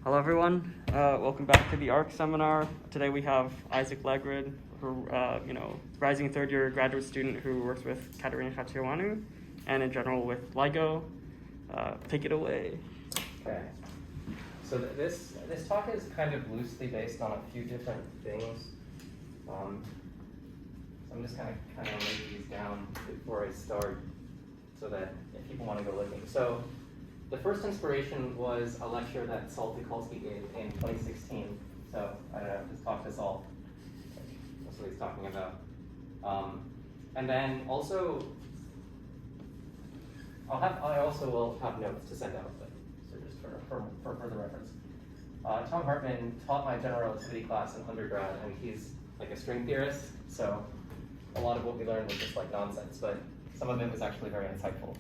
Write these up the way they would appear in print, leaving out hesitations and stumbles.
Hello everyone, welcome back to the ARC seminar. Today we have Isaac Legred, who, rising third year graduate student who works with Katerina Khachiawanu and in general with LIGO. Take it away. Okay. So this talk is kind of loosely based on a few different things. So I'm just kind of lay these down before I start so that if people want to go looking. So the first inspiration was a lecture that Saul Tucholsky gave in 2016. So I don't know, just talk to Saul. That's what he's talking about. And then also, I also will have notes to send out, but so just for further reference. Tom Hartman taught my general relativity class in undergrad, and he's like a string theorist, so a lot of what we learned was just like nonsense, but some of it was actually very insightful.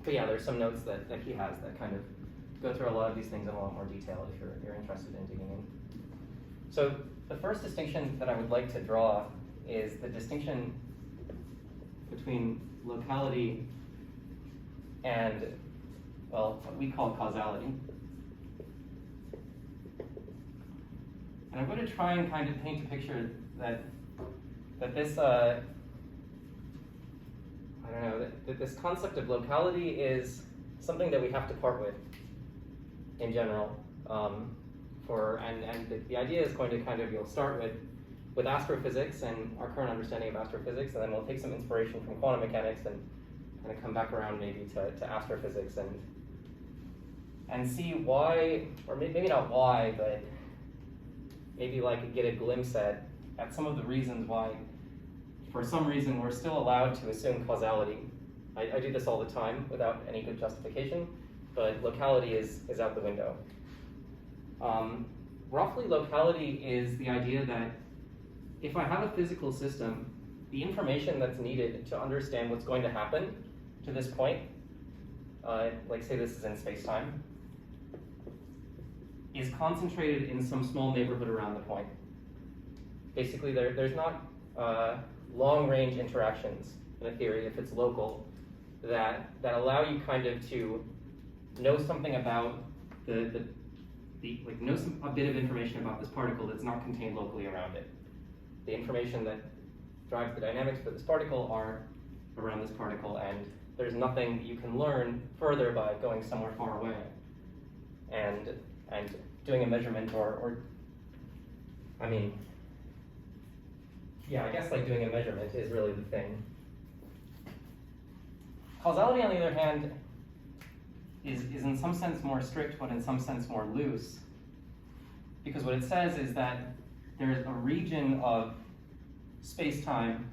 But yeah, there's some notes that he has that kind of go through a lot of these things in a lot more detail if you're interested in digging in. So the first distinction that I would like to draw is the distinction between locality and, well, what we call causality. And I'm going to try and kind of paint a picture that this, that this concept of locality is something that we have to part with in general. And the idea is going to kind of, you'll start with astrophysics and our current understanding of astrophysics, and then we'll take some inspiration from quantum mechanics and kind of come back around maybe to astrophysics and see why, or maybe not why, but maybe like get a glimpse at some of the reasons why, for some reason, we're still allowed to assume causality. I do this all the time without any good justification, but locality is out the window. Roughly, locality is the idea that if I have a physical system, the information that's needed to understand what's going to happen to this point, like say this is in space-time, is concentrated in some small neighborhood around the point. Basically, there's not long-range interactions in a theory, if it's local, that allow you kind of to know something about a bit of information about this particle that's not contained locally around it. The information that drives the dynamics for this particle are around this particle, and there's nothing you can learn further by going somewhere far away and doing a measurement or I mean, yeah, I guess like doing a measurement is really the thing. Causality, on the other hand, is in some sense more strict, but in some sense more loose. Because what it says is that there's a region of space-time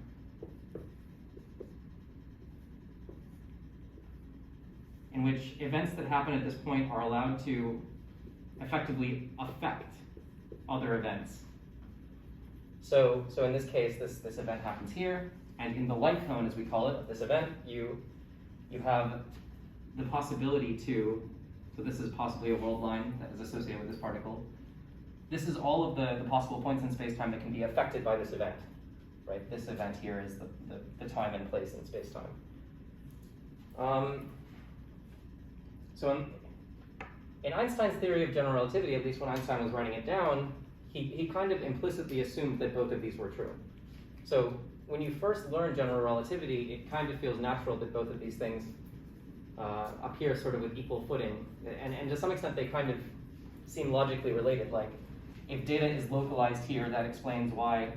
in which events that happen at this point are allowed to effectively affect other events. So in this case, this event happens here, and in the light cone, as we call it, this event, you have the possibility to, so this is possibly a world line that is associated with this particle. This is all of the possible points in space-time that can be affected by this event, right? This event here is the time and place in space-time. So in Einstein's theory of general relativity, at least when Einstein was writing it down, he kind of implicitly assumed that both of these were true. So when you first learn general relativity, it kind of feels natural that both of these things appear sort of with equal footing. And to some extent, they kind of seem logically related. Like, if data is localized here, that explains why,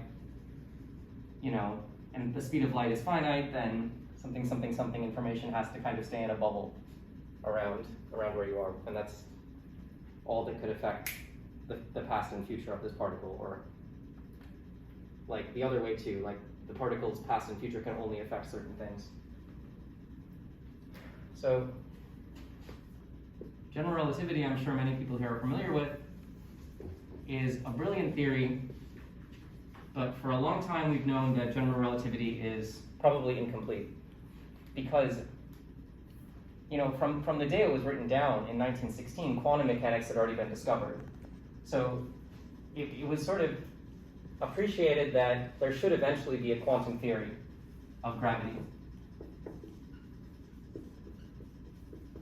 and the speed of light is finite, then something information has to kind of stay in a bubble around where you are. And that's all that could affect the past and future of this particle, or like the other way too, like the particle's past and future can only affect certain things. So general relativity, I'm sure many people here are familiar with, is a brilliant theory, but for a long time we've known that general relativity is probably incomplete, because from the day it was written down in 1916, quantum mechanics had already been discovered. So it was sort of appreciated that there should eventually be a quantum theory of gravity.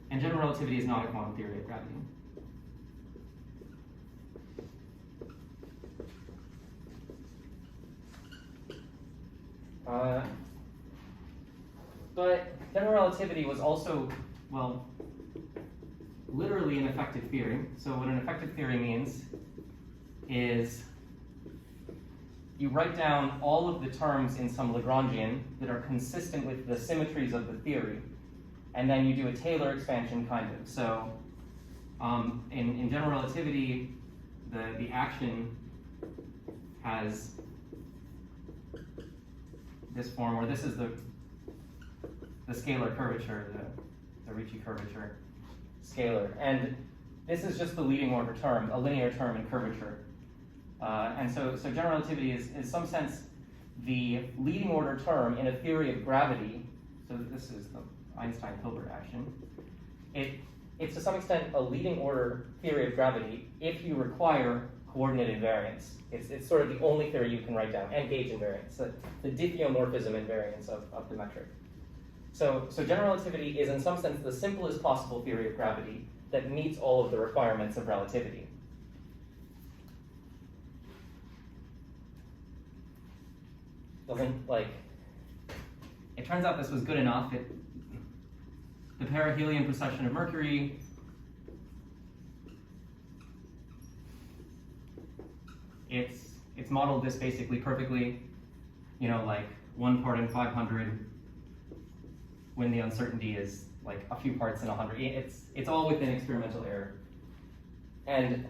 And general relativity is not a quantum theory of gravity. But general relativity was also, well, literally an effective theory. So what an effective theory means is you write down all of the terms in some Lagrangian that are consistent with the symmetries of the theory, and then you do a Taylor expansion kind of. So in general relativity, the action has this form, where this is the scalar curvature, the Ricci curvature scalar. And this is just the leading order term, a linear term in curvature. And so general relativity is in some sense the leading order term in a theory of gravity. So this is the Einstein-Hilbert action. It's to some extent a leading order theory of gravity if you require coordinate invariance. It's sort of the only theory you can write down, and gauge invariance, the diffeomorphism invariance of the metric. So general relativity is in some sense the simplest possible theory of gravity that meets all of the requirements of relativity. It turns out this was good enough. The perihelion precession of Mercury it's modeled this basically perfectly, like 1 part in 500 when the uncertainty is like a few parts in 100. It's all within experimental error. And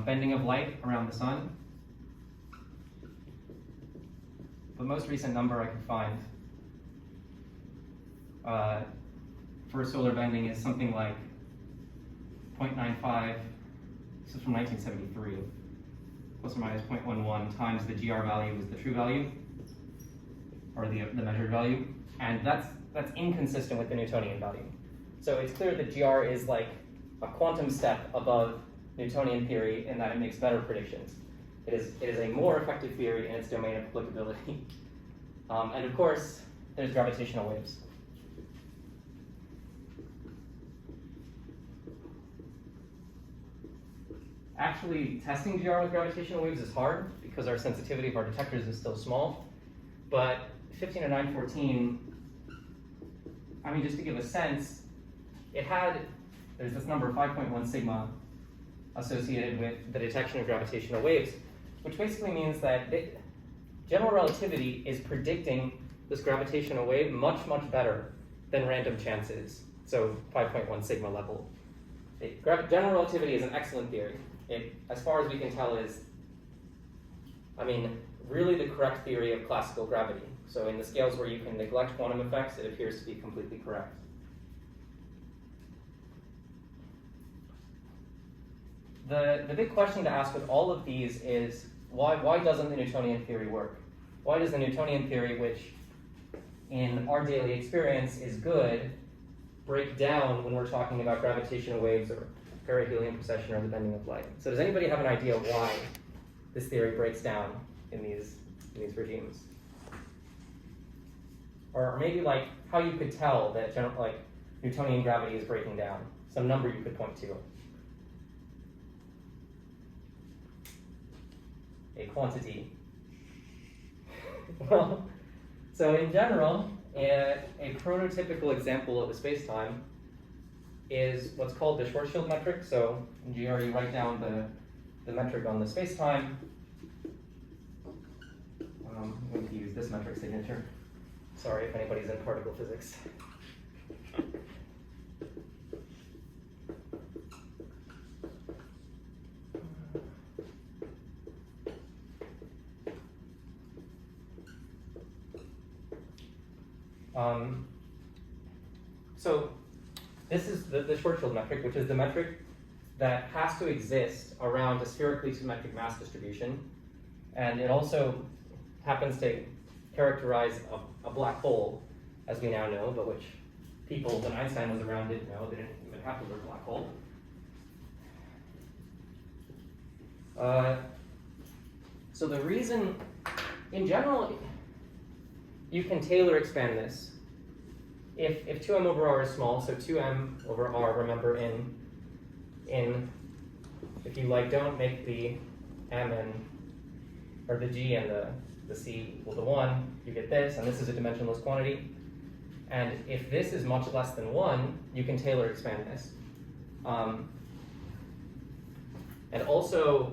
bending of light around the sun. The most recent number I could find for solar bending is something like 0.95. This is from 1973. Plus or minus 0.11 times the GR value is the true value, or the measured value, and that's inconsistent with the Newtonian value. So it's clear that GR is like a quantum step above Newtonian theory in that it makes better predictions. It is a more effective theory in its domain of applicability. And of course, there's gravitational waves. Actually, testing GR with gravitational waves is hard because our sensitivity of our detectors is still small. But 15 and 914, just to give a sense, there's this number 5.1 sigma associated with the detection of gravitational waves, which basically means that general relativity is predicting this gravitational wave much, much better than random chances. So 5.1 sigma level. General relativity is an excellent theory. It, as far as we can tell, is, really the correct theory of classical gravity. So in the scales where you can neglect quantum effects, it appears to be completely correct. The big question to ask with all of these is, why doesn't the Newtonian theory work? Why does the Newtonian theory, which in our daily experience is good, break down when we're talking about gravitational waves or perihelion precession or the bending of light? So does anybody have an idea why this theory breaks down in these regimes? Or maybe how you could tell that Newtonian gravity is breaking down? Some number you could point to. A quantity. Well, so in general, a prototypical example of a spacetime is what's called the Schwarzschild metric. So in GR, you write down the metric on the spacetime. I'm going to use this metric signature. Sorry if anybody's in particle physics. So this is the Schwarzschild metric, which is the metric that has to exist around a spherically symmetric mass distribution. And it also happens to characterize a black hole, as we now know, but which people, when Einstein was around, didn't know. They didn't even have the word black hole. So the reason, in general, you can Taylor expand this. If 2m over r is small, so 2m over r, remember in if you like, don't make the m and, or the g and the c equal to 1, you get this, and this is a dimensionless quantity. And if this is much less than 1, you can Taylor expand this. And also,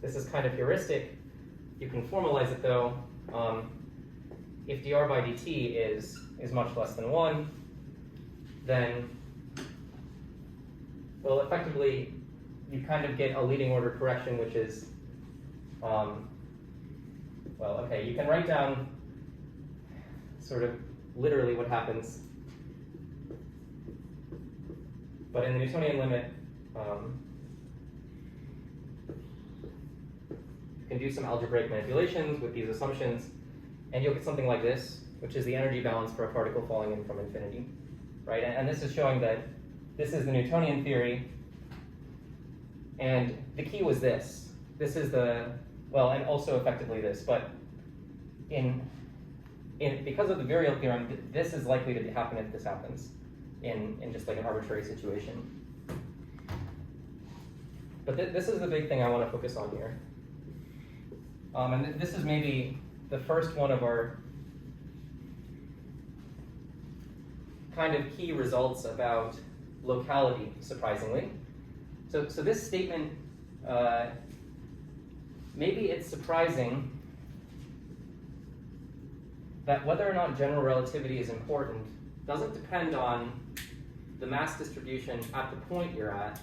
this is kind of heuristic. You can formalize it though. If dr by dt is much less than 1, then, well, effectively, you kind of get a leading order correction, which is, well, okay, you can write down sort of literally what happens. But in the Newtonian limit, you can do some algebraic manipulations with these assumptions, and you'll get something like this, which is the energy balance for a particle falling in from infinity, right? And this is showing that this is the Newtonian theory, and the key was this. This is the, well, and also effectively this, but because of the virial theorem, this is likely to happen if this happens in just like an arbitrary situation. But this is the big thing I want to focus on here. And this is maybe the first one of our kind of key results about locality, surprisingly. So this statement, maybe it's surprising that whether or not general relativity is important doesn't depend on the mass distribution at the point you're at.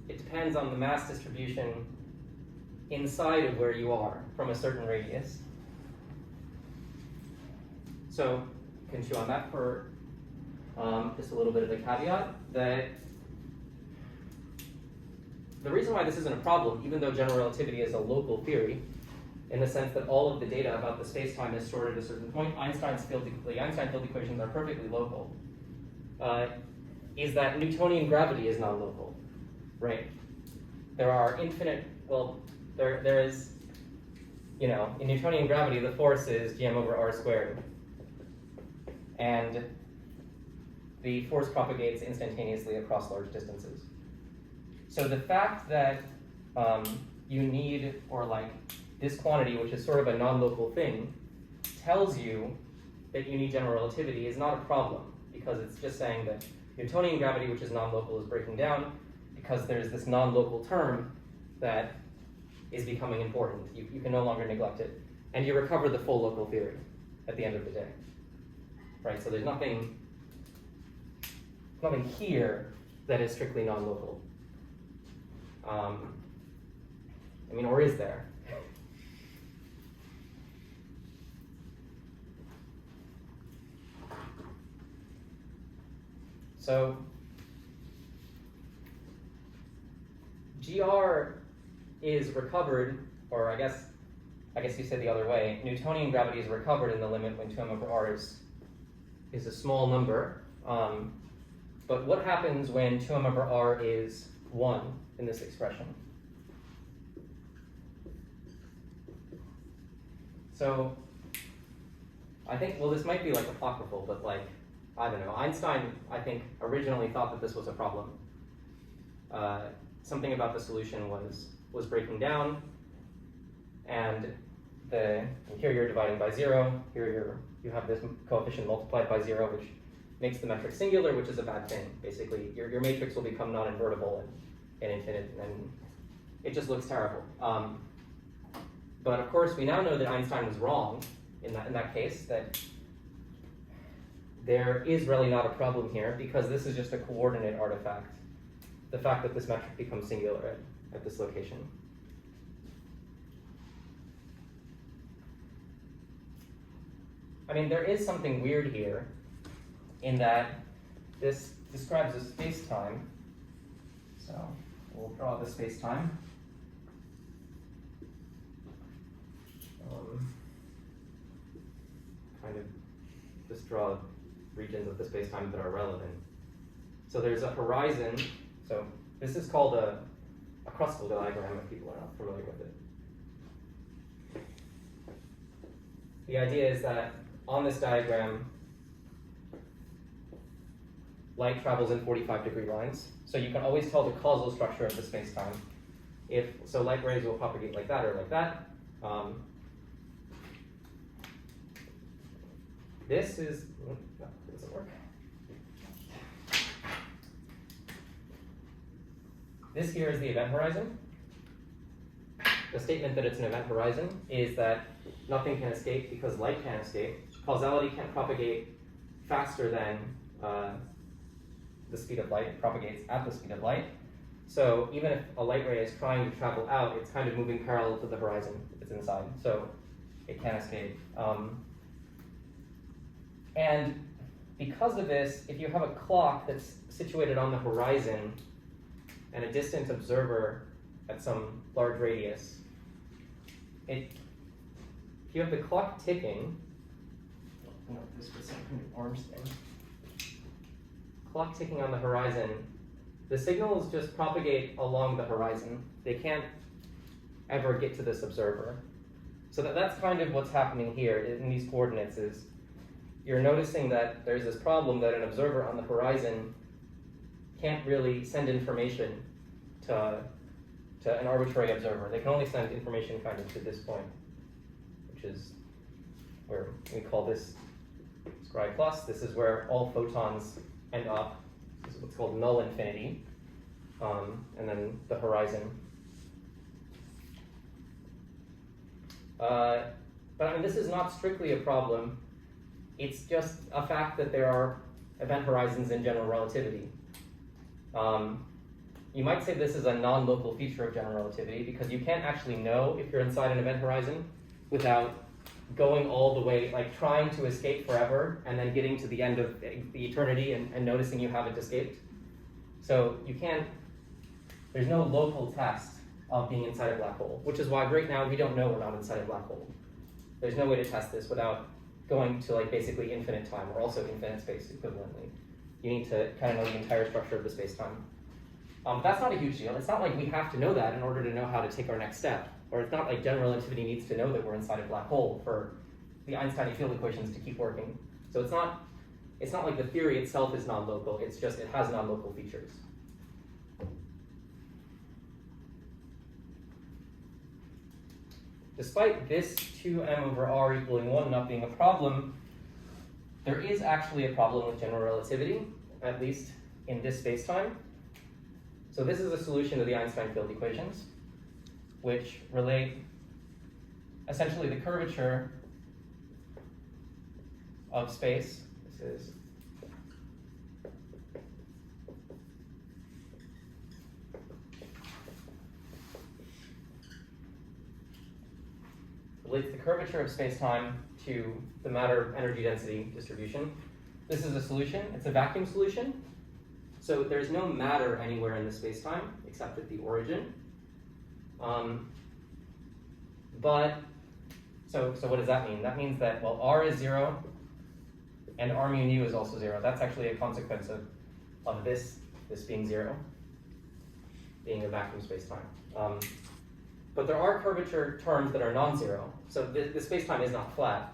It depends on the mass distribution inside of where you are from a certain radius. So you can chew on that for just a little bit of a caveat, that the reason why this isn't a problem, even though general relativity is a local theory, in the sense that all of the data about the space-time is stored at a certain point, the Einstein field equations are perfectly local, is that Newtonian gravity is non-local, right? There are infinite, well, there is, you know, in Newtonian gravity, the force is gm over r squared. And the force propagates instantaneously across large distances. So the fact that you need, or like this quantity, which is sort of a non-local thing, tells you that you need general relativity is not a problem, because it's just saying that Newtonian gravity, which is non-local, is breaking down because there's this non-local term that is becoming important. You can no longer neglect it. And you recover the full local theory at the end of the day. Right, so there's nothing here that is strictly non-local. I mean, or is there? So, GR is recovered, or I guess you said the other way, Newtonian gravity is recovered in the limit when 2m over r is a small number. But what happens when 2m over r is 1 in this expression? So I think, well, this might be like apocryphal, but like, I don't know. Einstein, I think, originally thought that this was a problem. Something about the solution was breaking down, and here you're dividing by 0, here you have this coefficient multiplied by 0, which makes the metric singular, which is a bad thing. Basically, your matrix will become non-invertible and infinite, and it just looks terrible. But of course, we now know that Einstein was wrong in that case, that there is really not a problem here, because this is just a coordinate artifact. The fact that this metric becomes singular at this location. I mean, there is something weird here in that this describes a space-time. So we'll draw the space-time. Kind of just draw regions of the space-time that are relevant. So there's a horizon. So this is called a Crustal diagram, if people are not familiar with it. The idea is that on this diagram, light travels in 45-degree lines. So you can always tell the causal structure of the space-time. So light rays will propagate like that or like that. This is, no, it doesn't work. This here is the event horizon. The statement that it's an event horizon is that nothing can escape because light can't escape. Causality can't propagate faster than the speed of light. It propagates at the speed of light. So even if a light ray is trying to travel out, it's kind of moving parallel to the horizon it's inside. So it can't escape. And because of this, if you have a clock that's situated on the horizon and a distant observer at some large radius, if you have the clock ticking, no, this was some kind of orange thing. Clock ticking on the horizon, the signals just propagate along the horizon. They can't ever get to this observer. So that's kind of what's happening here in these coordinates is you're noticing that there's this problem that an observer on the horizon can't really send information to an arbitrary observer. They can only send information kind of to this point, which is where we call this scry plus. This is where all photons end up. This is what's called null infinity, and then the horizon. But I mean, this is not strictly a problem. It's just a fact that there are event horizons in general relativity. You might say this is a non-local feature of general relativity because you can't actually know if you're inside an event horizon without going all the way, like trying to escape forever and then getting to the end of the eternity and noticing you haven't escaped. So you can't, there's no local test of being inside a black hole, which is why right now we don't know we're not inside a black hole. There's no way to test this without going to like basically infinite time or also infinite space equivalently. You need to kind of know the entire structure of the space-time. That's not a huge deal. It's not like we have to know that in order to know how to take our next step. Or it's not like general relativity needs to know that we're inside a black hole for the Einstein field equations to keep working. So it's not like the theory itself is non-local. It's just it has non-local features. Despite this 2m over r equaling 1 not being a problem, there is actually a problem with general relativity, at least in this space-time. So this is a solution to the Einstein field equations, which relate essentially the curvature of space. This is relates the curvature of space-time to the matter energy density distribution. This is a solution. It's a vacuum solution. So there's no matter anywhere in the space-time except at the origin. So what does that mean? That means that, well, r is 0 and r mu nu is also 0. That's actually a consequence of this being 0, being a vacuum space-time. But there are curvature terms that are non-zero. So the space-time is not flat.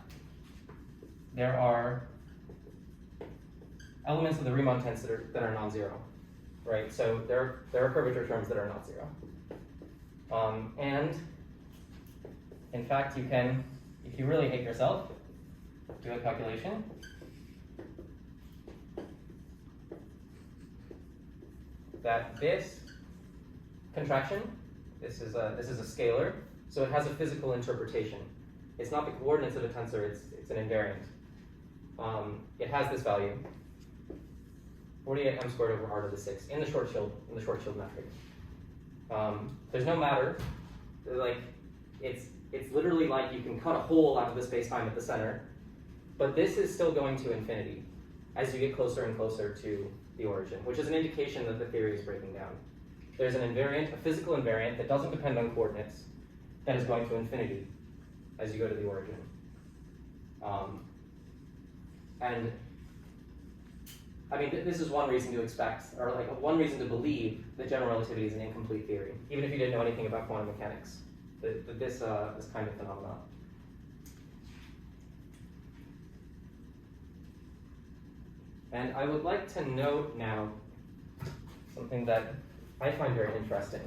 There are elements of the Riemann tensor that are non-zero, right? So there are curvature terms that are not zero. And in fact, you can, if you really hate yourself, do a calculation. That this contraction, this is a scalar, so it has a physical interpretation. It's not the coordinates of a tensor, it's an invariant. It has this value, 48 m squared over r to the 6 in the short shield metric. There's no matter. Like it's literally like you can cut a hole out of the space-time at the center, but this is still going to infinity as you get closer and closer to the origin, which is an indication that the theory is breaking down. There's an invariant, a physical invariant that doesn't depend on coordinates, that is going to infinity as you go to the origin. And I mean, this is one reason to expect, or like one reason to believe that general relativity is an incomplete theory, even if you didn't know anything about quantum mechanics. This kind of phenomenon. And I would like to note now something that I find very interesting.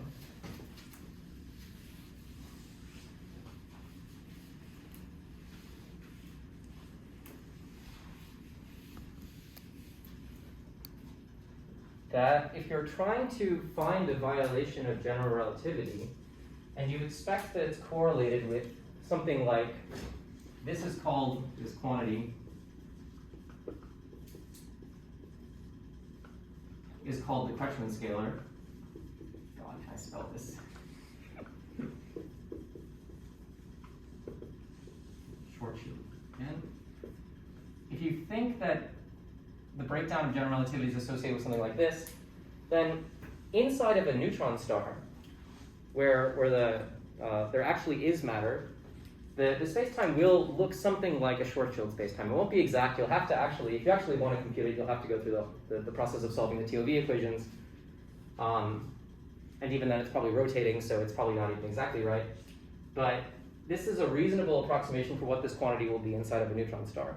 That if you're trying to find a violation of general relativity, and you expect that it's correlated with something like, this is called, this quantity is called the Crutchman Scalar. God, can I spell this? Short sheet. And if you think that the breakdown of general relativity is associated with something like this, then inside of a neutron star, where there actually is matter, the space-time will look something like a Schwarzschild space-time. It won't be exact. You'll have to actually, if you actually want to compute it, you'll have to go through the process of solving the TOV equations. And even then, it's probably rotating, so it's probably not even exactly right. But this is a reasonable approximation for what this quantity will be inside of a neutron star.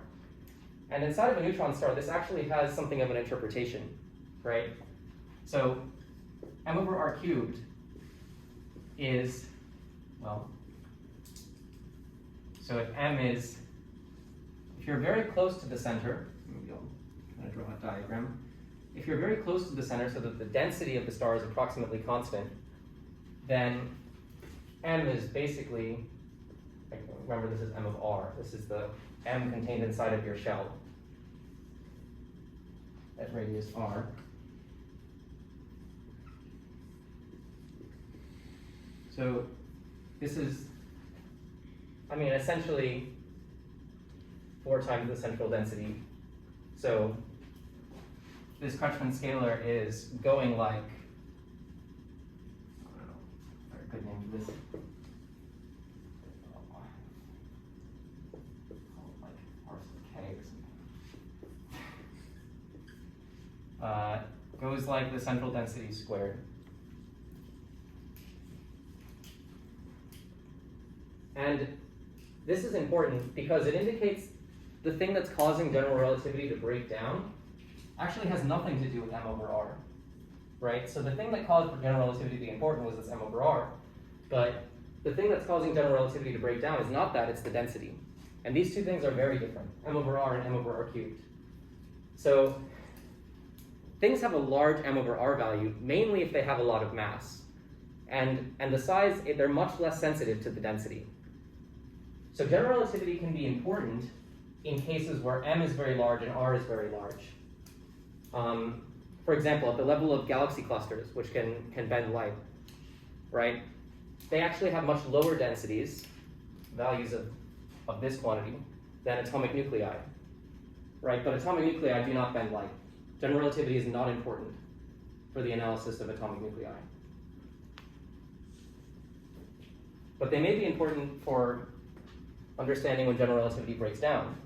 And inside of a neutron star, this actually has something of an interpretation, right? So m over r cubed is, well, so if m is, if you're very close to the center, maybe I'll kind of draw a diagram. If you're very close to the center so that the density of the star is approximately constant, then m is basically, remember this is m of r, this is the m contained inside of your shell at radius r. So this is, I mean, essentially 4 times the central density. So this Crutchman scalar is going like, I don't know, very good name for this. Call it like R sub K or something. Goes like the central density squared. And this is important because it indicates the thing that's causing general relativity to break down actually has nothing to do with m over r, right? So the thing that caused general relativity to be important was this m over r, but the thing that's causing general relativity to break down is not that, it's the density. And these two things are very different, m over r and m over r cubed. So things have a large m over r value, mainly if they have a lot of mass. And the size, they're much less sensitive to the density. So general relativity can be important in cases where m is very large and r is very large. For example, at the level of galaxy clusters, which can bend light, right? They actually have much lower densities, values of this quantity, than atomic nuclei, right? But atomic nuclei do not bend light. General relativity is not important for the analysis of atomic nuclei. But they may be important for understanding when general relativity breaks down.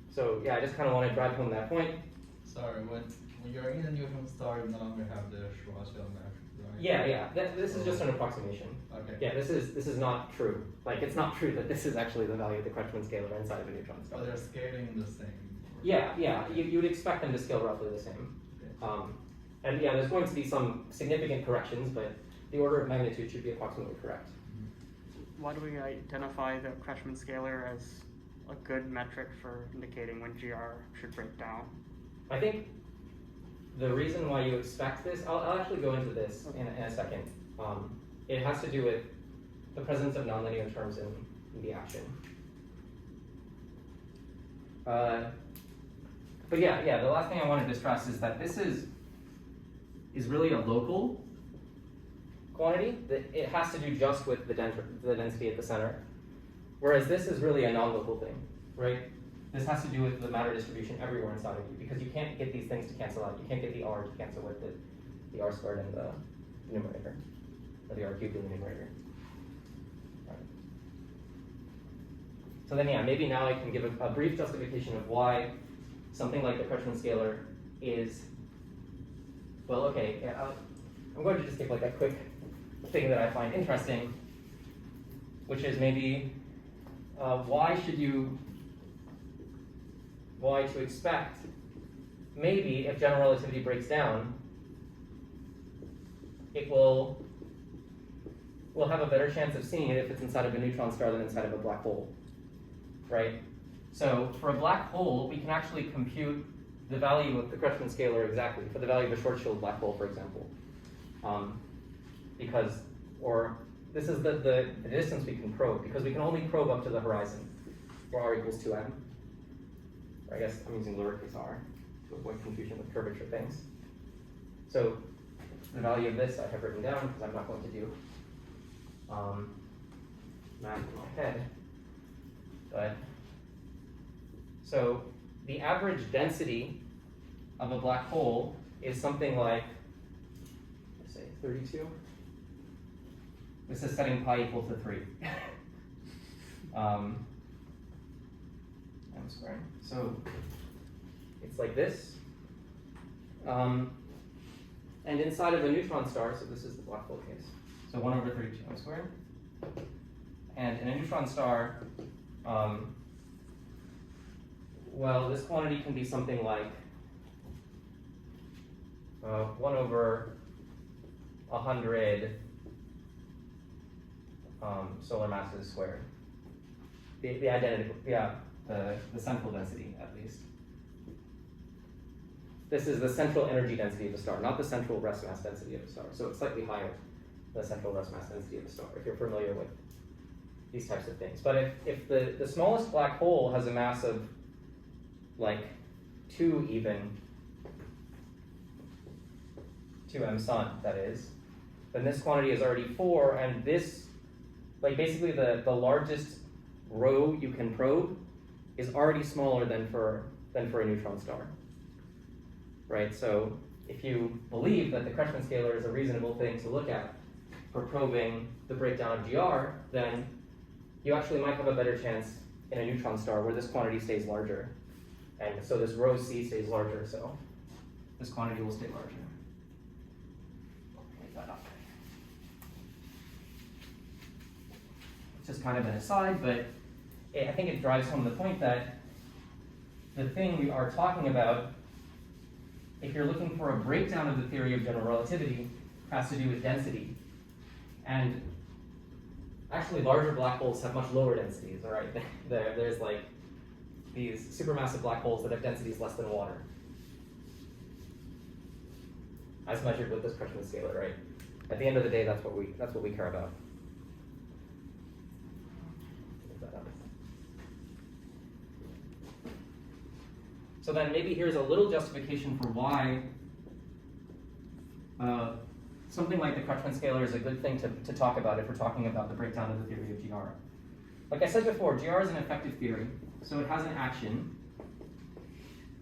So yeah, I just kind of want to drive home that point. Sorry, when you're in a neutron star, you no longer have the Schwarzschild metric, right? Yeah. This is just an approximation. Okay. Yeah, this is not true. Like, it's not true that this is actually the value of the Crutchman scalar inside of a neutron star. But they're scaling the same. Yeah. You would expect them to scale roughly the same. Okay. And yeah, there's going to be some significant corrections, but the order of magnitude should be approximately correct. Why do we identify the Crutchman scalar as a good metric for indicating when GR should break down? I think the reason why you expect this, I'll actually go into this in a second. It has to do with the presence of nonlinear terms in the action. But yeah, the last thing I wanted to stress is that this is really a local quantity. That it has to do just with the density at the center, whereas this is really a non-local thing, right? This has to do with the matter distribution everywhere inside of you, because you can't get these things to cancel out. You can't get the r to cancel with the r squared in the numerator, or the r cubed in the numerator. Right. So then, yeah, maybe now I can give a brief justification of why something like the Crutchman scalar is, well, okay, yeah, I'm going to just give like a quick thing that I find interesting, which is maybe why should you why to expect maybe if general relativity breaks down, we'll have a better chance of seeing it if it's inside of a neutron star than inside of a black hole, right? So for a black hole, we can actually compute the value of the Crutchman scalar exactly for the value of a Schwarzschild black hole, for example. This is the distance we can probe, because we can only probe up to the horizon, where r equals 2m. Or I guess I'm using lowercase r to avoid confusion with curvature things. So the value of this I have written down because I'm not going to do math in my head. But so the average density of a black hole is something like, let's say 32. This is setting pi equal to 3. M squared. So it's like this. And inside of a neutron star, so this is the black hole case. So 1 over 32 m squared. And in a neutron star, well, this quantity can be something like 1 over 100 solar masses squared. The identity, yeah, the central density at least. This is the central energy density of a star, not the central rest mass density of a star. So it's slightly higher than the central rest mass density of a star, if you're familiar with these types of things. But if the smallest black hole has a mass of like 2 even, 2m sun, that is, then this quantity is already 4, and this, like basically the largest row you can probe is already smaller than for a neutron star. Right, so if you believe that the Crutchman scalar is a reasonable thing to look at for probing the breakdown of GR, then you actually might have a better chance in a neutron star where this quantity stays larger. And so this rho C stays larger, so this quantity will stay larger. Leave that up. It's just kind of an aside, but I think it drives home the point that the thing we are talking about, if you're looking for a breakdown of the theory of general relativity, has to do with density. And actually larger black holes have much lower densities, all right? There's like these supermassive black holes that have densities less than water, as measured with this Crutchman scalar, right? At the end of the day, that's what we care about. So then maybe here's a little justification for why something like the Crutchman scalar is a good thing to talk about if we're talking about the breakdown of the theory of GR. Like I said before, GR is an effective theory, so it has an action,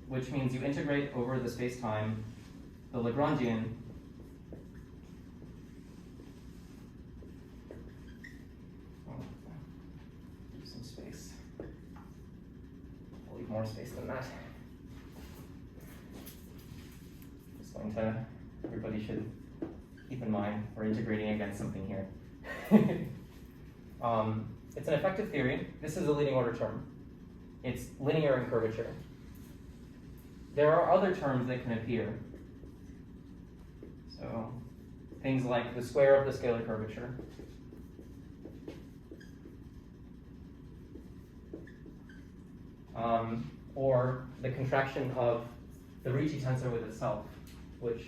which means you integrate over the space-time the Lagrangian some space. I'll leave more space than that. Everybody should keep in mind we're integrating against something here. It's an effective theory. This is a leading order term. It's linear in curvature. There are other terms that can appear. So things like the square of the scalar curvature. Or the contraction of the Ricci tensor with itself, which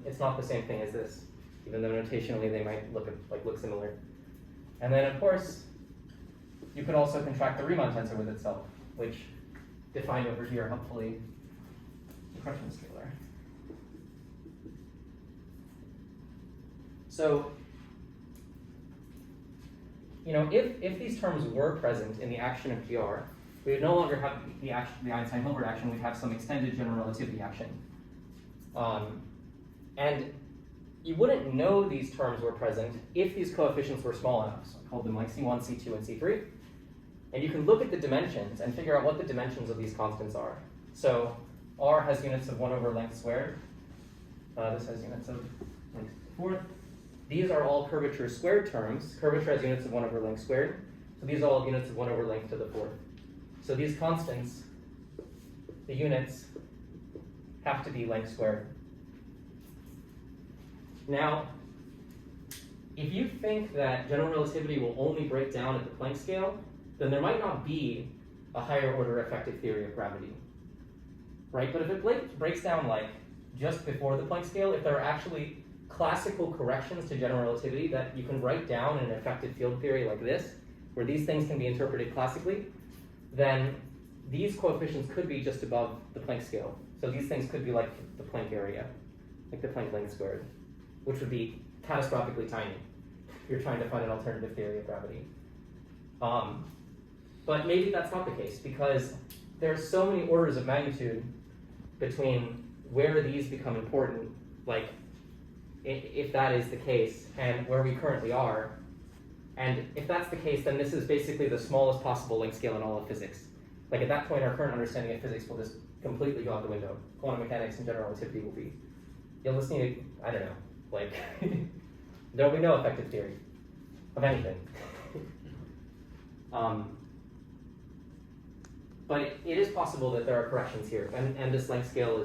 it's not the same thing as this, even though notationally they might look similar. And then of course, you could also contract the Riemann tensor with itself, which defined over here, hopefully, the Crutchman scalar. So, if these terms were present in the action of GR, we would no longer have the Einstein-Hilbert action, we'd have some extended general relativity action. And you wouldn't know these terms were present if these coefficients were small enough. So I called them like C1, C2, and C3. And you can look at the dimensions and figure out what the dimensions of these constants are. So R has units of 1 over length squared. This has units of length to the fourth. These are all curvature squared terms. Curvature has units of 1 over length squared. So these are all units of 1 over length to the fourth. So these constants the units have to be length squared. Now, if you think that general relativity will only break down at the Planck scale, then there might not be a higher order effective theory of gravity, right? But if it breaks down like just before the Planck scale, if there are actually classical corrections to general relativity that you can write down in an effective field theory like this, where these things can be interpreted classically, then these coefficients could be just above the Planck scale. So these things could be like the Planck area, like the Planck length squared, which would be catastrophically tiny if you're trying to find an alternative theory of gravity. But maybe that's not the case, because there's so many orders of magnitude between where these become important, like if that is the case, and where we currently are. And if that's the case, then this is basically the smallest possible length scale in all of physics. Like at that point, our current understanding of physics will just completely go out the window. Quantum mechanics and general relativity will be, you'll just need, I don't know, like, there will be no effective theory of anything. But it is possible that there are corrections here, and this length scale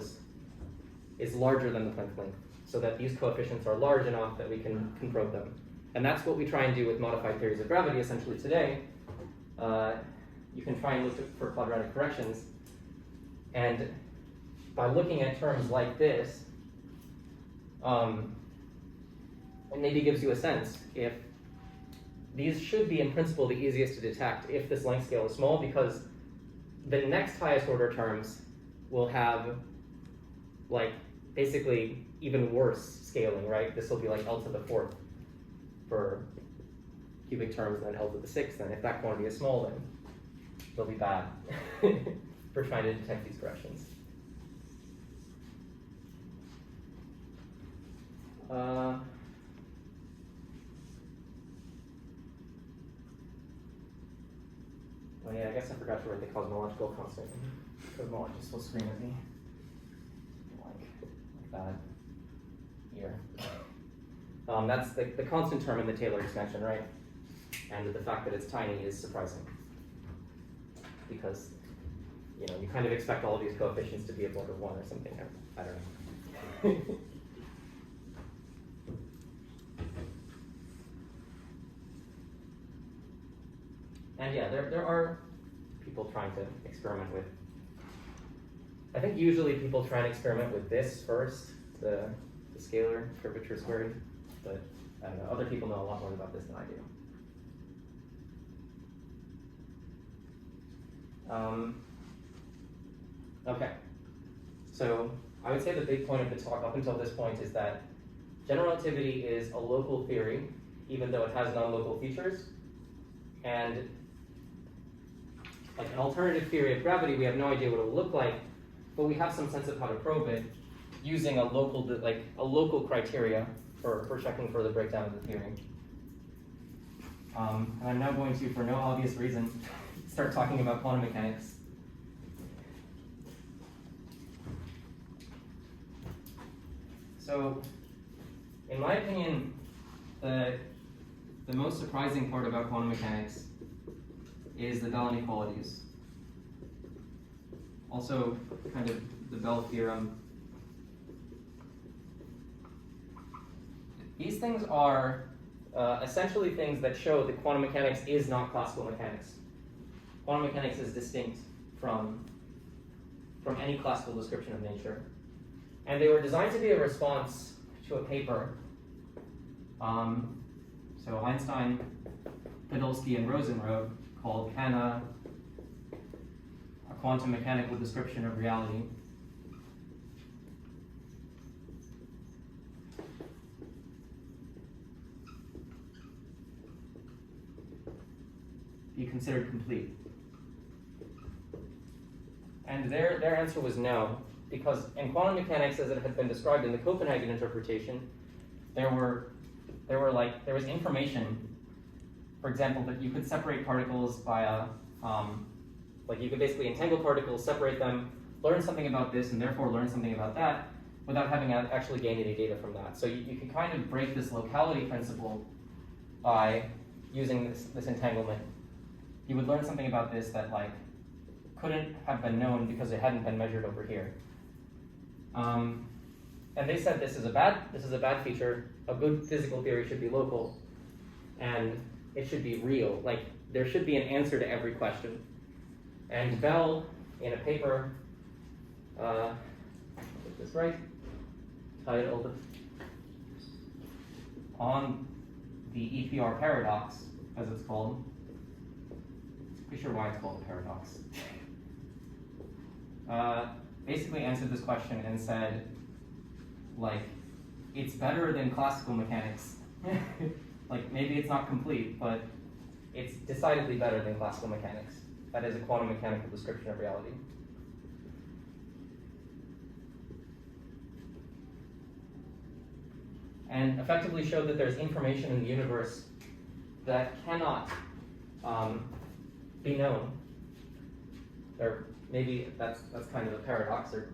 is larger than the Planck length, so that these coefficients are large enough that we can probe them. And that's what we try and do with modified theories of gravity essentially today. You can try and look for quadratic corrections, and by looking at terms like this, it maybe gives you a sense if these should be in principle the easiest to detect if this length scale is small, because the next highest order terms will have like basically even worse scaling, right? This will be like L to the 4th for cubic terms, and then L to the 6th, and if that quantity is small, then they'll be bad for trying to detect these corrections. Oh yeah, I guess I forgot to write the cosmological constant. Cosmologist will scream at me. Like that. Here. That's the constant term in the Taylor extension, right? And the fact that it's tiny is surprising, because you kind of expect all of these coefficients to be of order 1 or something. I don't know. And yeah, there are people trying to experiment with. I think usually people try and experiment with this first, the scalar curvature squared, but I don't know, other people know a lot more about this than I do. Okay, so I would say the big point of the talk up until this point is that general relativity is a local theory, even though it has non-local features, and like an alternative theory of gravity, we have no idea what it will look like, but we have some sense of how to probe it using a local criteria for checking for the breakdown of the theory. And I'm now going to, for no obvious reason, start talking about quantum mechanics. So, in my opinion, the most surprising part about quantum mechanics is the Bell inequalities. Also, kind of the Bell theorem. These things are essentially things that show that quantum mechanics is not classical mechanics. Quantum mechanics is distinct from any classical description of nature. And they were designed to be a response to a paper. So Einstein, Podolsky, and Rosen wrote, called Can a Quantum Mechanical Description of Reality. Be considered complete? And their answer was no, because in quantum mechanics, as it had been described in the Copenhagen interpretation, there was information, for example, that you could separate particles by like you could basically entangle particles, separate them, learn something about this, and therefore learn something about that, without having actually gained any data from that. So you can kind of break this locality principle by using this entanglement. You would learn something about this that like couldn't have been known because it hadn't been measured over here. And they said this is a bad feature. A good physical theory should be local, and it should be real. Like, there should be an answer to every question. And Bell, in a paper, get this right, titled On the EPR Paradox, as it's called. Pretty sure why it's called a paradox. Basically answered this question and said, like, it's better than classical mechanics. Like, maybe it's not complete, but it's decidedly better than classical mechanics. That is a quantum mechanical description of reality. And effectively showed that there's information in the universe that cannot be known. Or maybe that's kind of a paradox or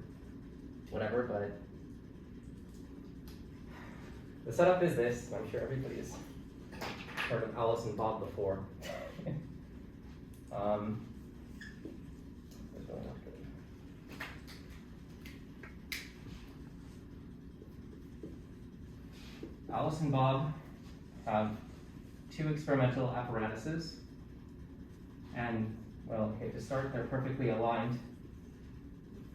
whatever, but the setup is this. I'm sure everybody's heard of Alice and Bob before. There's really not good. Alice and Bob have two experimental apparatuses, and, well, okay, to start, they're perfectly aligned,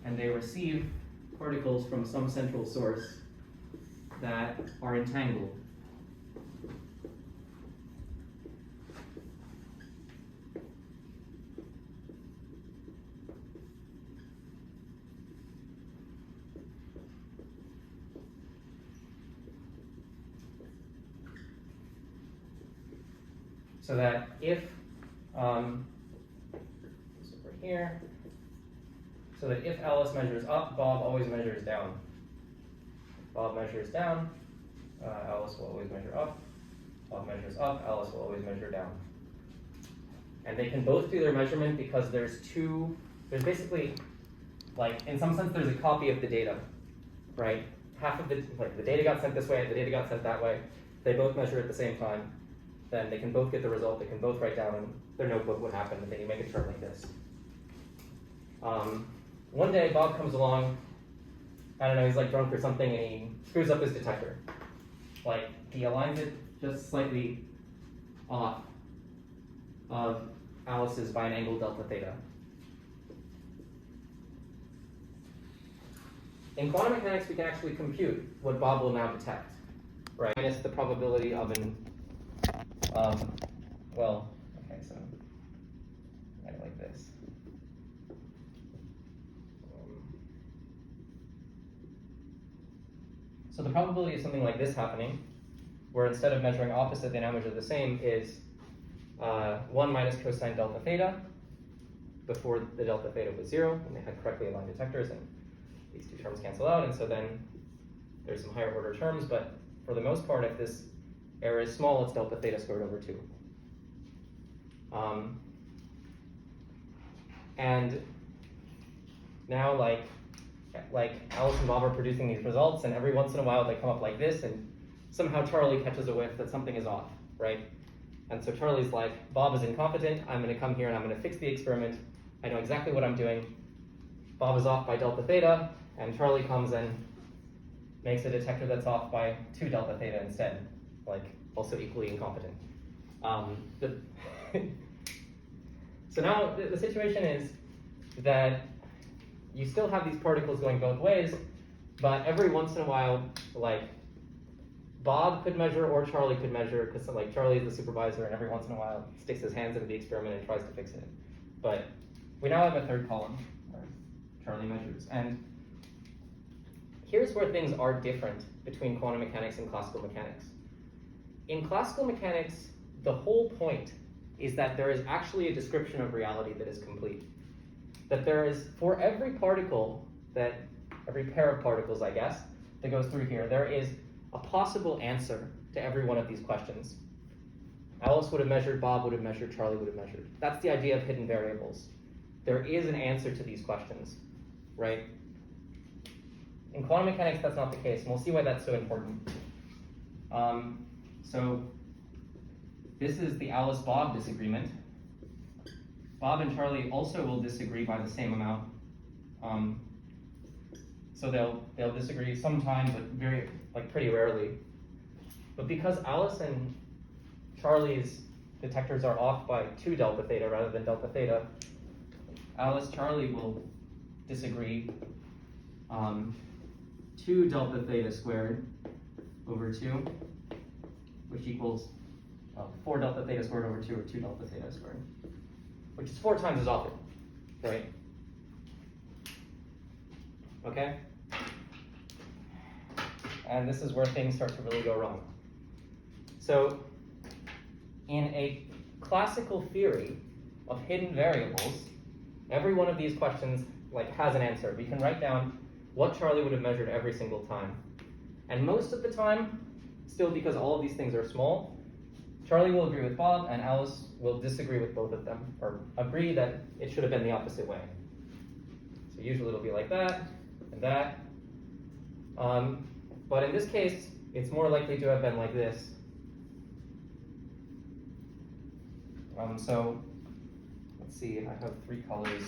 and they receive particles from some central source that are entangled. So that if, this over here, so that if Alice measures up, Bob always measures down. If Bob measures down, Alice will always measure up. Bob measures up, Alice will always measure down. And they can both do their measurement because there's basically, like, in some sense, there's a copy of the data, right? Half of the data got sent this way, the data got sent that way. They both measure at the same time. Then they can both get the result, they can both write down in their notebook what happened, and then you make a chart like this. One day, Bob comes along, I don't know, he's like drunk or something, and he screws up his detector. Like, he aligns it just slightly off of Alice's by an angle delta theta. In quantum mechanics, we can actually compute what Bob will now detect, right? Minus the probability of an well, okay, so I like this. So the probability of something like this happening, where instead of measuring opposite, they now measure the same, is 1 minus cosine delta theta. Before the delta theta was 0, and they had correctly aligned detectors, and these two terms cancel out, and so then there's some higher order terms, but for the most part, if this error is small, it's delta theta squared over 2. And now, like Alice and Bob are producing these results, and every once in a while they come up like this, and somehow Charlie catches a whiff that something is off, right? And so Charlie's like, Bob is incompetent, I'm going to come here and I'm going to fix the experiment. I know exactly what I'm doing. Bob is off by delta theta, and Charlie comes and makes a detector that's off by 2 delta theta instead, like also equally incompetent. So now the situation is that you still have these particles going both ways, but every once in a while, like, Bob could measure or Charlie could measure, because like Charlie is the supervisor, and every once in a while sticks his hands into the experiment and tries to fix it. But we now have a third column where Charlie measures. And here's where things are different between quantum mechanics and classical mechanics. In classical mechanics, the whole point is that there is actually a description of reality that is complete. That there is, for every particle, every pair of particles, I guess, that goes through here, there is a possible answer to every one of these questions. Alice would have measured, Bob would have measured, Charlie would have measured. That's the idea of hidden variables. There is an answer to these questions, right? In quantum mechanics, that's not the case, and we'll see why that's so important. So this is the Alice-Bob disagreement. Bob and Charlie also will disagree by the same amount. So they'll disagree sometimes, but pretty rarely. But because Alice and Charlie's detectors are off by 2 delta theta rather than delta theta, Charlie will disagree 2 delta theta squared over 2, which equals 4 delta theta squared over 2, or 2 delta theta squared, which is 4 times as often, right? Okay? And this is where things start to really go wrong. So, in a classical theory of hidden variables, every one of these questions has an answer. We can write down what Charlie would have measured every single time. And most of the time, still because all of these things are small, Charlie will agree with Bob and Alice will disagree with both of them, or agree that it should have been the opposite way. So usually it'll be like that and that. But in this case, it's more likely to have been like this. So let's see, I have 3 colors.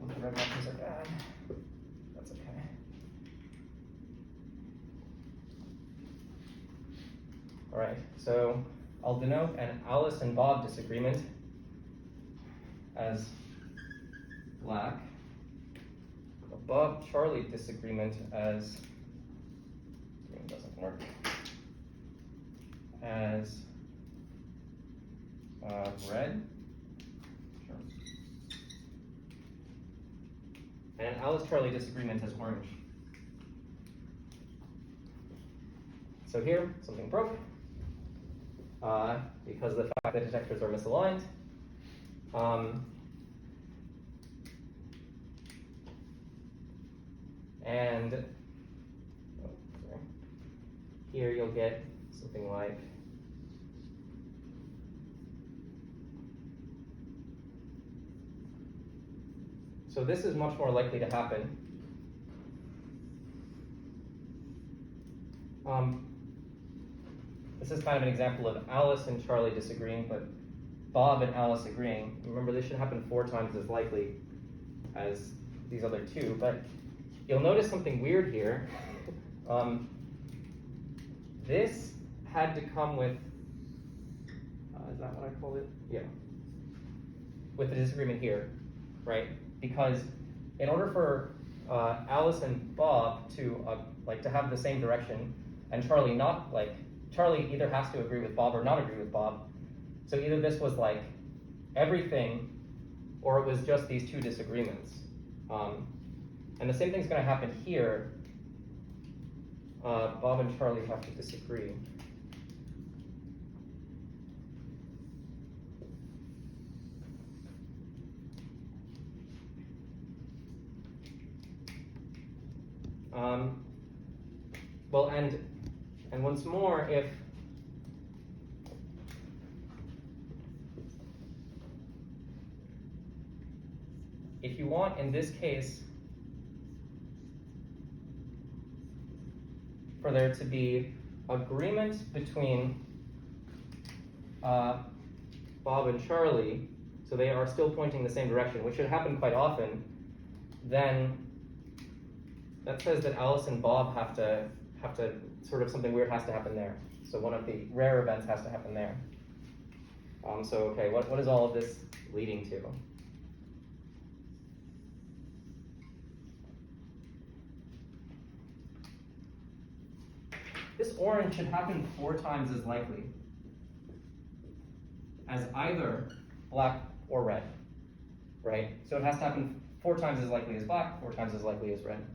The red markers are bad. That's okay. All right, so I'll denote an Alice and Bob disagreement as black, a Bob-Charlie disagreement as green doesn't work, as red. Sure. And an Alice-Charlie disagreement as orange. So here, something broke, because of the fact that detectors are misaligned. And here you'll get something like so this is much more likely to happen. This is kind of an example of Alice and Charlie disagreeing, but Bob and Alice agreeing. Remember, this should happen 4 times as likely as these other 2, but you'll notice something weird here. This had to come with, is that what I called it? Yeah. With the disagreement here, right? Because in order for Alice and Bob to to have the same direction, and Charlie not Charlie either has to agree with Bob or not agree with Bob. So either this was everything, or it was just these 2 disagreements. And the same thing's going to happen here. Bob and Charlie have to disagree. Well, and once more, if you want, in this case, for there to be agreement between Bob and Charlie, so they are still pointing the same direction, which should happen quite often, then that says that Alice and Bob have to sort of something weird has to happen there. So one of the rare events has to happen there. So okay, what is all of this leading to? This orange should happen 4 times as likely as either black or red, right? So it has to happen 4 times as likely as black, 4 times as likely as red.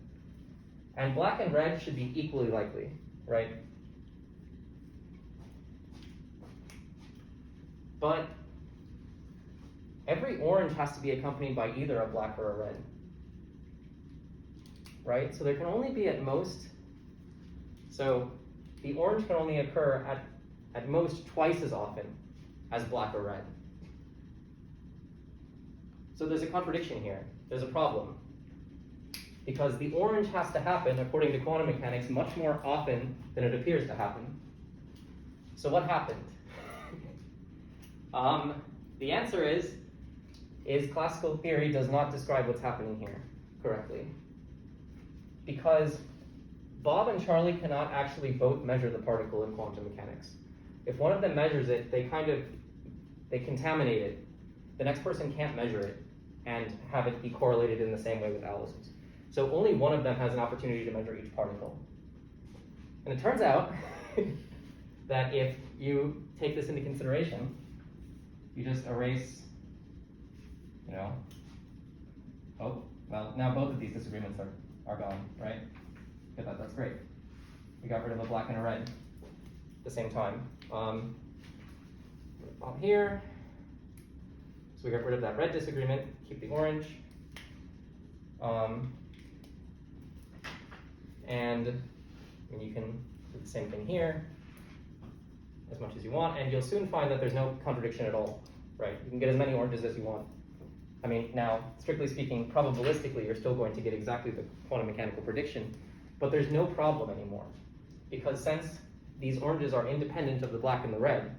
And black and red should be equally likely, right? But every orange has to be accompanied by either a black or a red, right? So there can only be at most, so the orange can only occur at most twice as often as black or red. So there's a contradiction here. There's a problem. Because the orange has to happen, according to quantum mechanics, much more often than it appears to happen. So what happened? The answer is classical theory does not describe what's happening here correctly. Because Bob and Charlie cannot actually both measure the particle in quantum mechanics. If one of them measures it, they contaminate it. The next person can't measure it and have it be correlated in the same way with Alice's. So only one of them has an opportunity to measure each particle. And it turns out that if you take this into consideration, you just erase, oh, well, now both of these disagreements are gone, right? Good, that's great. We got rid of a black and a red at the same time. On here, so we got rid of that red disagreement, keep the orange. And you can do the same thing here as much as you want, and you'll soon find that there's no contradiction at all, right? You can get as many oranges as you want. I mean, now, strictly speaking, probabilistically, you're still going to get exactly the quantum mechanical prediction, but there's no problem anymore, because since these oranges are independent of the black and the red,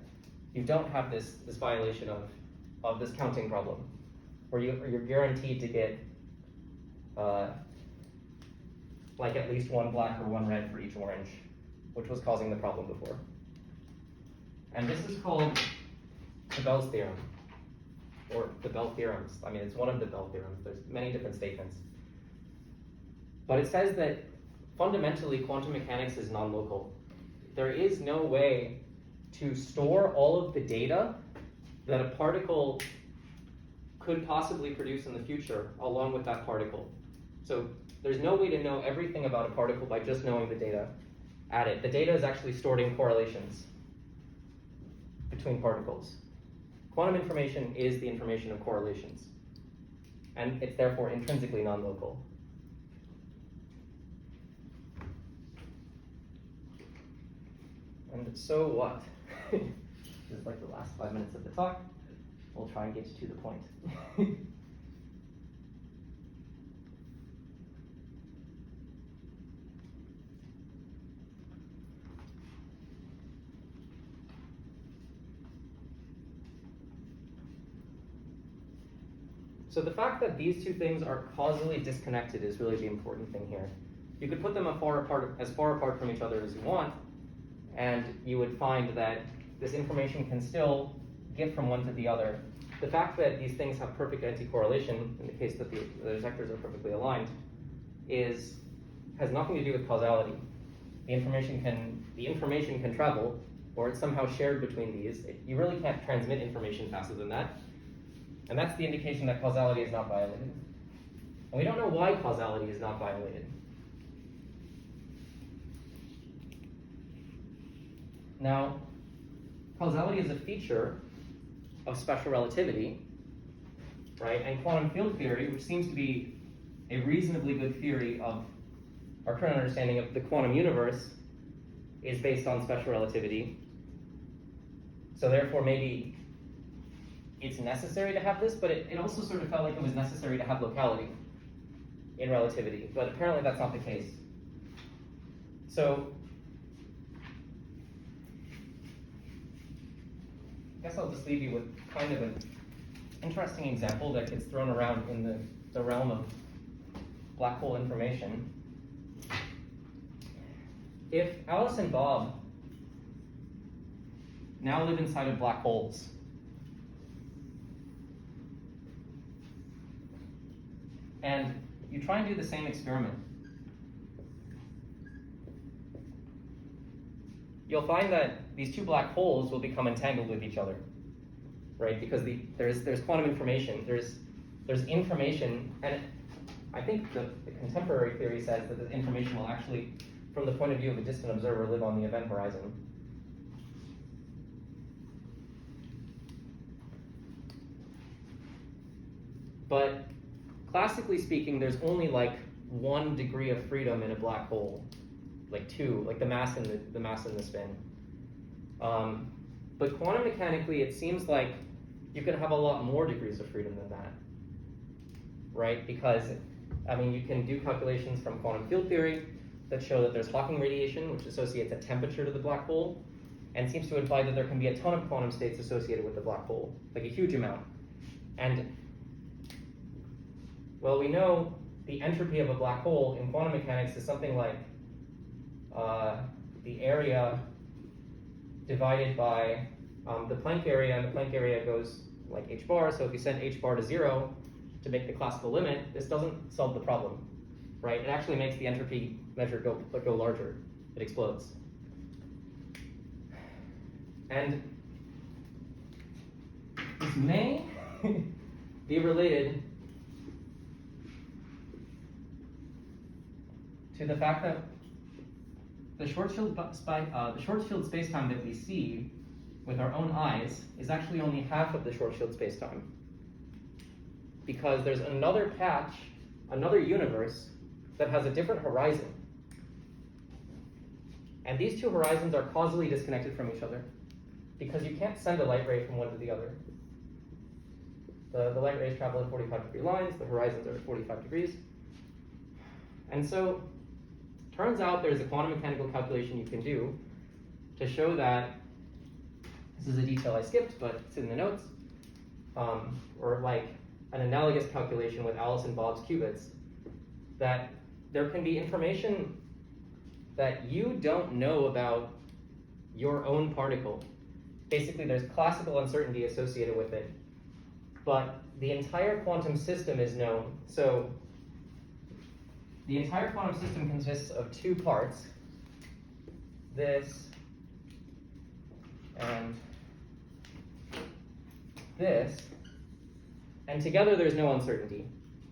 you don't have this violation of this counting problem, where you're guaranteed to get like at least one black or one red for each orange, which was causing the problem before. And this is called the Bell's theorem, or the Bell theorems. I mean, it's one of the Bell theorems. There's many different statements. But it says that fundamentally quantum mechanics is non-local. There is no way to store all of the data that a particle could possibly produce in the future along with that particle. So there's no way to know everything about a particle by just knowing the data at it. The data is actually stored in correlations between particles. Quantum information is the information of correlations, and it's therefore intrinsically non-local. And so what? This is like the last 5 minutes of the talk. We'll try and get to the point. So the fact that these two things are causally disconnected is really the important thing here. You could put them as far apart from each other as you want, and you would find that this information can still get from one to the other. The fact that these things have perfect anti-correlation, in the case that the detectors are perfectly aligned, has nothing to do with causality. The information can travel, or it's somehow shared between these. You really can't transmit information faster than that. And that's the indication that causality is not violated. And we don't know why causality is not violated. Now, causality is a feature of special relativity, right? And quantum field theory, which seems to be a reasonably good theory of our current understanding of the quantum universe, is based on special relativity. So therefore, maybe it's necessary to have this, but it also sort of felt like it was necessary to have locality in relativity, but apparently that's not the case. So I guess I'll just leave you with kind of an interesting example that gets thrown around in the realm of black hole information. If Alice and Bob now live inside of black holes, and you try and do the same experiment, you'll find that these two black holes will become entangled with each other, right? Because there's quantum information, there's information, and I think the contemporary theory says that the information will actually, from the point of view of a distant observer, live on the event horizon. But classically speaking, there's only like 1 degree of freedom in a black hole, like 2, like the mass and the spin. But quantum mechanically, it seems like you can have a lot more degrees of freedom than that, right? Because, I mean, you can do calculations from quantum field theory that show that there's Hawking radiation, which associates a temperature to the black hole, and seems to imply that there can be a ton of quantum states associated with the black hole, like a huge amount. And, well, we know the entropy of a black hole in quantum mechanics is something like the area divided by the Planck area, and the Planck area goes like h bar, so if you set h bar to 0 to make the classical limit, this doesn't solve the problem, right? It actually makes the entropy measure go larger. It explodes. And this may be related to the fact that the short field spacetime that we see with our own eyes is actually only half of the short field spacetime, because there's another patch, another universe that has a different horizon. And these two horizons are causally disconnected from each other, because you can't send a light ray from one to the other. The light rays travel in 45-degree lines, the horizons are at 45 degrees. And so, turns out there's a quantum mechanical calculation you can do to show that, this is a detail I skipped, but it's in the notes, or like an analogous calculation with Alice and Bob's qubits, that there can be information that you don't know about your own particle. Basically, there's classical uncertainty associated with it, but the entire quantum system is known. So the entire quantum system consists of two parts, this and this, and together there's no uncertainty.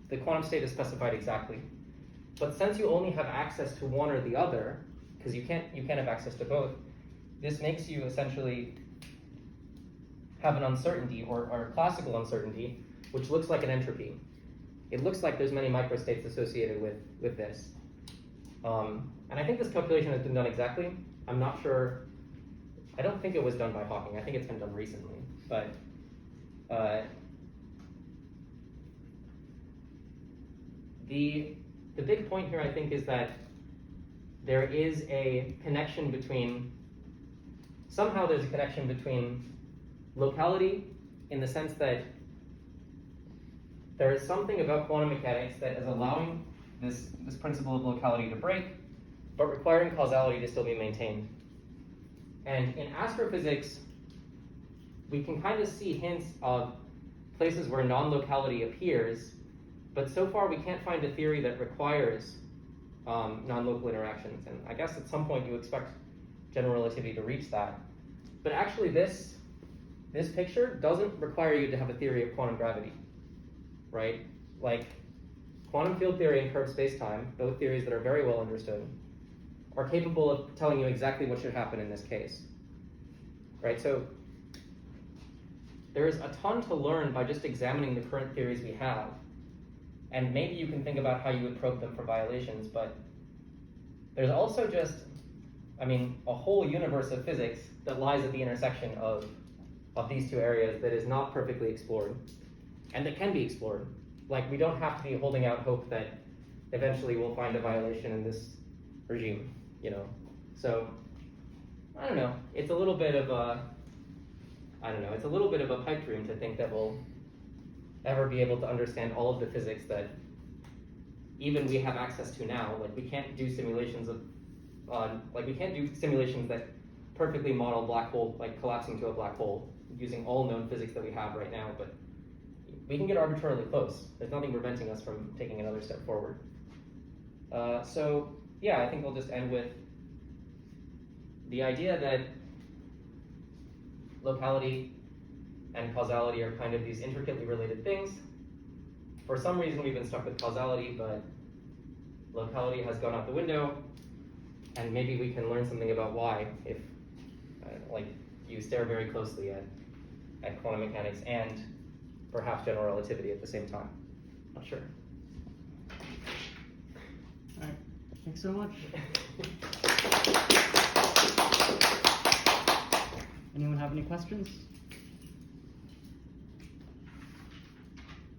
The quantum state is specified exactly. But since you only have access to one or the other, because you can't have access to both, this makes you essentially have an uncertainty, or a classical uncertainty, which looks like an entropy. It looks like there's many microstates associated with this. And I think this calculation has been done exactly. I'm not sure. I don't think it was done by Hawking. I think it's been done recently. But the big point here, I think, is that there is a connection between, somehow there's a connection between locality, in the sense that there is something about quantum mechanics that is allowing this principle of locality to break, but requiring causality to still be maintained. And in astrophysics, we can kind of see hints of places where non-locality appears, but so far we can't find a theory that requires non-local interactions. And I guess at some point you expect general relativity to reach that. But actually this picture doesn't require you to have a theory of quantum gravity, right? Like quantum field theory and curved spacetime, both theories that are very well understood, are capable of telling you exactly what should happen in this case, right? So there's a ton to learn by just examining the current theories we have. And maybe you can think about how you would probe them for violations, but there's also just, a whole universe of physics that lies at the intersection of these two areas that is not perfectly explored, and that can be explored. Like, we don't have to be holding out hope that eventually we'll find a violation in this regime, So, I don't know. It's a little bit of a, it's a little bit of a pipe dream to think that we'll ever be able to understand all of the physics that even we have access to now. Like, we can't do simulations that perfectly model black hole, like collapsing to a black hole, using all known physics that we have right now, but we can get arbitrarily close. There's nothing preventing us from taking another step forward. So yeah, I think we'll just end with the idea that locality and causality are kind of these intricately related things. For some reason we've been stuck with causality, but locality has gone out the window, and maybe we can learn something about why if you stare very closely at quantum mechanics and perhaps general relativity at the same time. Not sure. All right, thanks so much. Anyone have any questions?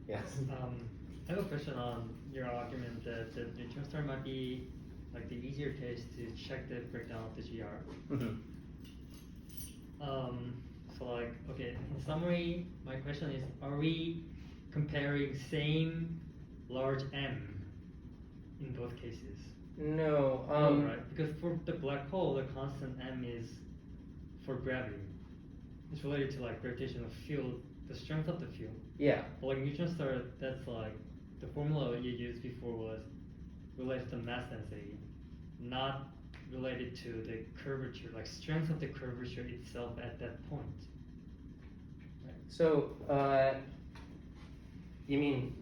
Yes. I have a question on your argument that the neutron star might be like the easier case to check the breakdown of the GR. Mm-hmm. So like, okay, in summary, my question is, are we comparing same large M in both cases? No. No, right? Because for the black hole, the constant M is for gravity. It's related to like gravitational field, the strength of the field. Yeah. But like neutron star, that's like, the formula you used before was related to mass density, not related to the curvature, like strength of the curvature itself at that point. So, you mean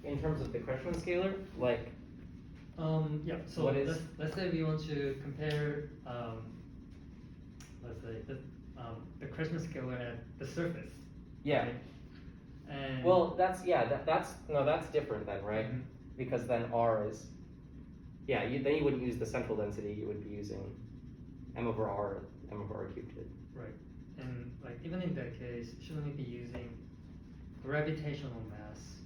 in terms of the Crutchman scalar? Like, Yeah, so what is- let's say we want to compare, let's say, the Cruschman scalar at the surface. yeah. Right? And Well, that's different then, right? Mhm. Because then R is, then you wouldn't use the central density. You would be using m over r cubed. right, and like even in that case, shouldn't we be using gravitational mass,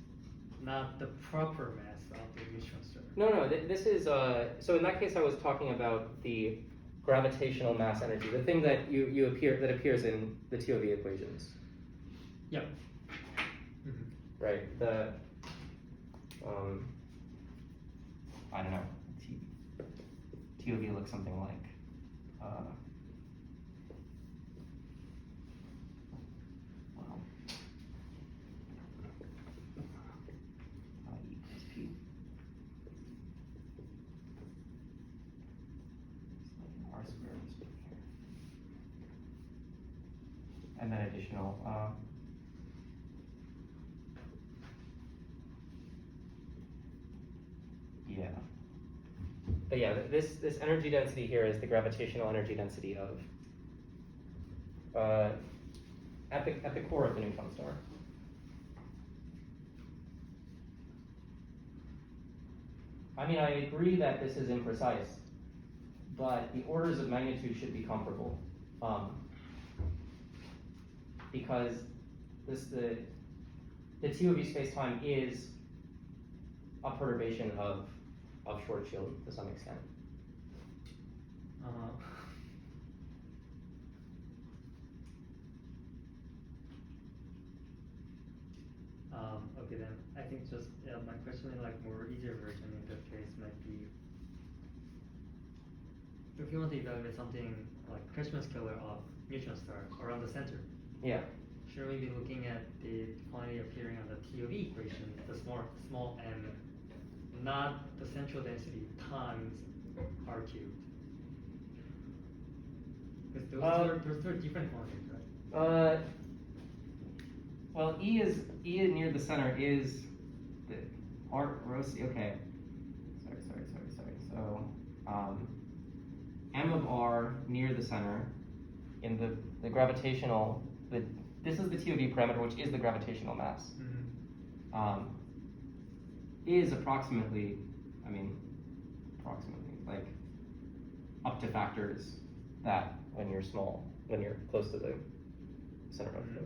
not the proper mass of the neutron star? No. This is so in that case, I was talking about the gravitational mass energy, the thing that that appears in the TOV equations, Yep. Mhm. right? The I don't know. TOV looks something like wow. E plus P. It's like an R squared is here. And then additional yeah. But yeah, this energy density here is the gravitational energy density of at the core of the neutron star. I mean, I agree that this is imprecise, but the orders of magnitude should be comparable, because the TOV spacetime is a perturbation of Schwarzschild to some extent. Okay then, I think just my question in like more easier version in that case might be, if you want to evaluate something like Cruschman scalar of neutron star around the center, Yeah. should we be looking at the quantity appearing on the TOV equation, the small m, not the central density times r cubed? Because those are different quantities, right? Well, E near the center is the R rho C. Okay. Sorry. So, m of r near the center in the gravitational. This is the TOV parameter, which is the gravitational mass. Mm-hmm. Is approximately like up to factors that when you're small, when you're close to the center of the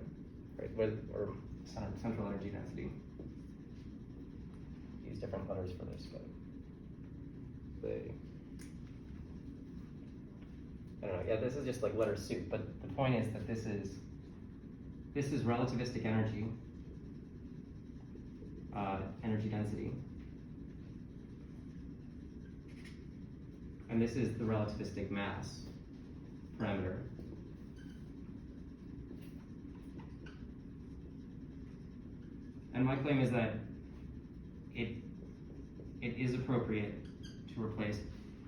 right, or central energy density. Use different letters for this, but I don't know. Yeah, this is just like letter soup. But the point is that this is relativistic energy. Energy density. And this is the relativistic mass parameter. And my claim is that it is appropriate to replace.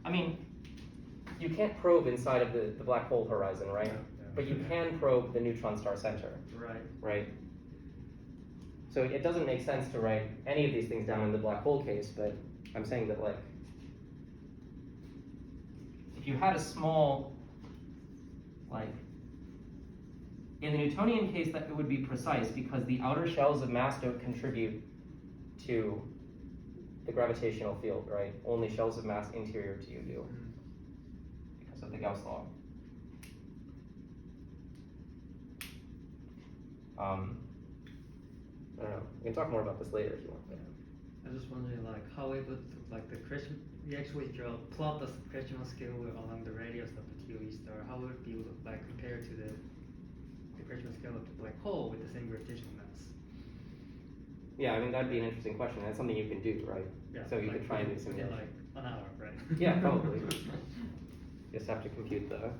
I mean, you can't probe inside of the black hole horizon, right? Yeah. But you can probe the neutron star center. Right. Right? So it doesn't make sense to write any of these things down in the black hole case, but I'm saying that, like, if you had a small, like, in the Newtonian case, that it would be precise because the outer shells of mass don't contribute to the gravitational field, right? Only shells of mass interior to you do, because of the Gauss law. I don't know. We can talk more about this later if you want. I was just wondering, like, how it would, like, we actually plot the Crutchman Scalar along the radius of the TOE star. How would it be look like compared to the Crutchman Scalar to black hole with the same gravitational mass? Yeah, I mean, that'd be an interesting question. That's something you can do, right? Yeah, So you like, could try and do within, simulation. like an hour, right? Yeah, probably. Just have to compute the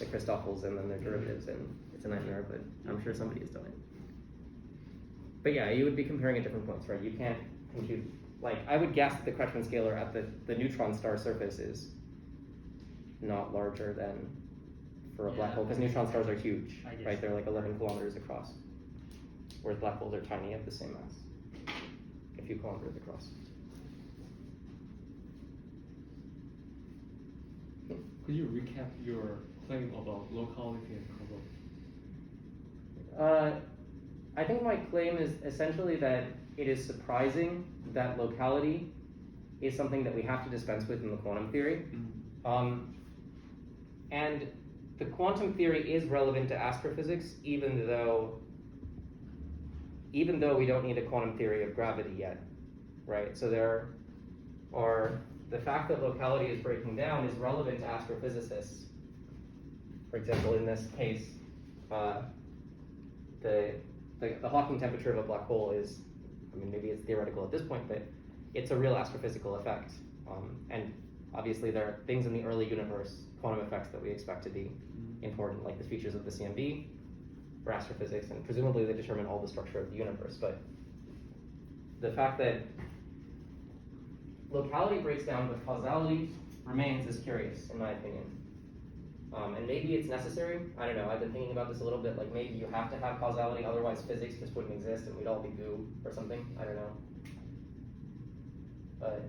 Christoffels and then their derivatives, and it's a nightmare, but I'm sure somebody has done it. But yeah, you would be comparing at different points, right? You can't compute, like, I would guess that the Crutchman scalar at the neutron star surface is not larger than for a black Yeah. hole, because neutron stars are huge, I guess right? They're so. like 11 kilometers across, whereas black holes are tiny, have the same mass, a few kilometers across. Could you recap your claim about locality and causality? I think my claim is essentially that it is surprising that locality is something that we have to dispense with in the quantum theory. And the quantum theory is relevant to astrophysics, even though we don't need a quantum theory of gravity yet, right? So the fact that locality is breaking down is relevant to astrophysicists. For example, in this case, the Hawking temperature of a black hole is, I mean, maybe it's theoretical at this point, but it's a real astrophysical effect. And obviously there are things in the early universe, quantum effects, that we expect to be important, like the features of the CMB for astrophysics, and presumably they determine all the structure of the universe. But the fact that locality breaks down but causality remains is curious, in my opinion. And maybe it's necessary. I don't know. I've been thinking about this a little bit. Like, maybe you have to have causality, otherwise physics just wouldn't exist and we'd all be goo or something. I don't know. But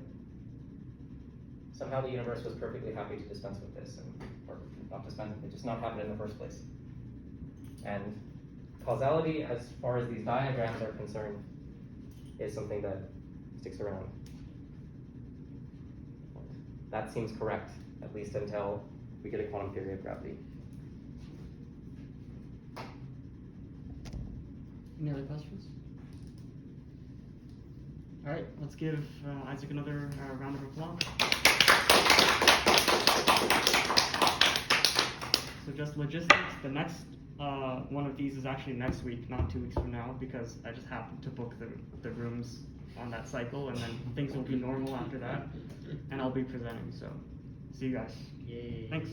somehow the universe was perfectly happy to dispense with this, or not dispense with it, just not have it in the first place. And causality, as far as these diagrams are concerned, is something that sticks around. That seems correct, at least until we get a quantum theory of gravity. Any other questions? All right, let's give Isaac another round of applause. So just logistics, the next one of these is actually next week, not 2 weeks from now, because I just happened to book the rooms on that cycle, and then things will be normal after that, and I'll be presenting, so see you guys. Yay. Thanks.